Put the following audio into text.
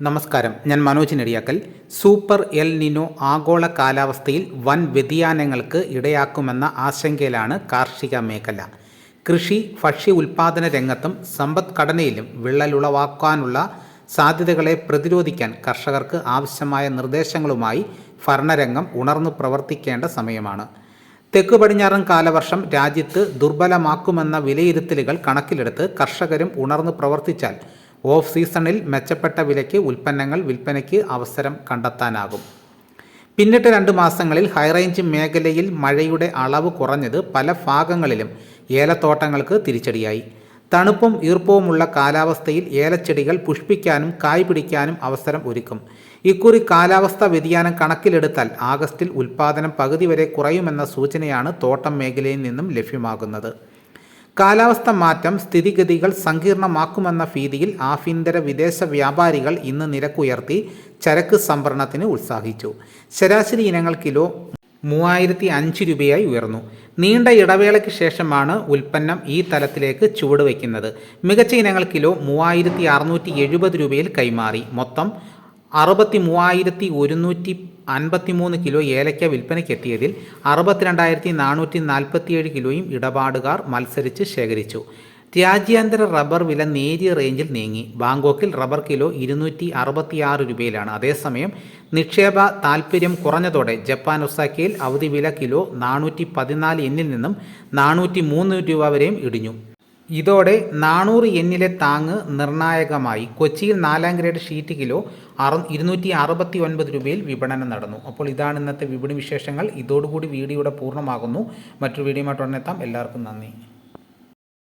നമസ്കാരം, ഞാൻ Manoj Nediyakkal. Super El Nino ആഗോള കാലാവസ്ഥയിൽ വൻ വ്യതിയാനങ്ങൾക്ക് ഇടയാക്കുമെന്ന ആശങ്കയിലാണ് കാർഷിക മേഖല. കൃഷി, ഭക്ഷ്യ ഉൽപ്പാദന രംഗത്തും സമ്പദ്ഘടനയിലും വിള്ളലുളവാക്കാനുള്ള സാധ്യതകളെ പ്രതിരോധിക്കാൻ കർഷകർക്ക് ആവശ്യമായ നിർദ്ദേശങ്ങളുമായി ഭരണരംഗം ഉണർന്നു പ്രവർത്തിക്കേണ്ട സമയമാണ്. തെക്കു പടിഞ്ഞാറൻ കാലവർഷം രാജ്യത്ത് ദുർബലമാക്കുമെന്ന വിലയിരുത്തലുകൾ കണക്കിലെടുത്ത് കർഷകരും ഉണർന്നു പ്രവർത്തിച്ചാൽ ഓഫ് സീസണിൽ മെച്ചപ്പെട്ട വിലയ്ക്ക് ഉൽപ്പന്നങ്ങൾ വിൽപ്പനയ്ക്ക് അവസരം കണ്ടെത്താനാകും. പിന്നിട്ട 2 മാസങ്ങളിൽ ഹൈറേഞ്ച് മേഖലയിൽ മഴയുടെ അളവ് കുറഞ്ഞത് പല ഭാഗങ്ങളിലും ഏലത്തോട്ടങ്ങൾക്ക് തിരിച്ചടിയായി. തണുപ്പും ഈർപ്പവുമുള്ള കാലാവസ്ഥയിൽ ഏലച്ചെടികൾ പുഷ്പിക്കാനും കായ് പിടിക്കാനും അവസരം ഒരുക്കും. ഇക്കുറി കാലാവസ്ഥാ വ്യതിയാനം കണക്കിലെടുത്താൽ ആഗസ്റ്റിൽ ഉൽപ്പാദനം പകുതി വരെ കുറയുമെന്ന സൂചനയാണ് തോട്ടം മേഖലയിൽ നിന്നും ലഭ്യമാകുന്നത്. കാലാവസ്ഥ മാറ്റം സ്ഥിതിഗതികൾ സങ്കീർണമാക്കുമെന്ന ഭീതിയിൽ ആഭ്യന്തര വിദേശ വ്യാപാരികൾ ഇന്ന് നിരക്കുയർത്തി ചരക്ക് സംഭരണത്തിന് ഉത്സാഹിച്ചു. ശരാശരി ഇനങ്ങൾ കിലോ 3005 രൂപയായി ഉയർന്നു. നീണ്ട ഇടവേളയ്ക്ക് ശേഷമാണ് ഉൽപ്പന്നം ഈ തലത്തിലേക്ക് ചുവടുവയ്ക്കുന്നത്. മികച്ച ഇനങ്ങൾ കിലോ 3670 രൂപയിൽ കൈമാറി. മൊത്തം 63,153 കിലോ ഏലയ്ക്ക വിൽപ്പനയ്ക്കെത്തിയതിൽ 62,447 കിലോയും ഇടപാടുകാർ മത്സരിച്ച് ശേഖരിച്ചു. രാജ്യാന്തര റബ്ബർ വില നേരിയ റേഞ്ചിൽ നീങ്ങി. ബാങ്കോക്കിൽ റബ്ബർ കിലോ 266 രൂപയിലാണ്. അതേസമയം നിക്ഷേപ താൽപ്പര്യം കുറഞ്ഞതോടെ ജപ്പാൻ ഒസാക്കയിൽ അവധി വില കിലോ 414 യെന്നിൽ നിന്നും 403 രൂപ വരെയും ഇടിഞ്ഞു. ഇതോടെ 400 യെന്നിലെ താങ്ങ് നിർണായകമായി. കൊച്ചിയിൽ 4ാം ഗ്രേഡ് ഷീറ്റ് കിലോ 269 രൂപയിൽ വിപണനം നടന്നു. അപ്പോൾ ഇതാണ് ഇന്നത്തെ വിപണി വിശേഷങ്ങൾ. ഇതോടുകൂടി വീഡിയോയുടെ പൂർണ്ണമാകുന്നു. മറ്റൊരു വീഡിയോയുമായിട്ട് ഉടനെത്താം. എല്ലാവർക്കും നന്ദി.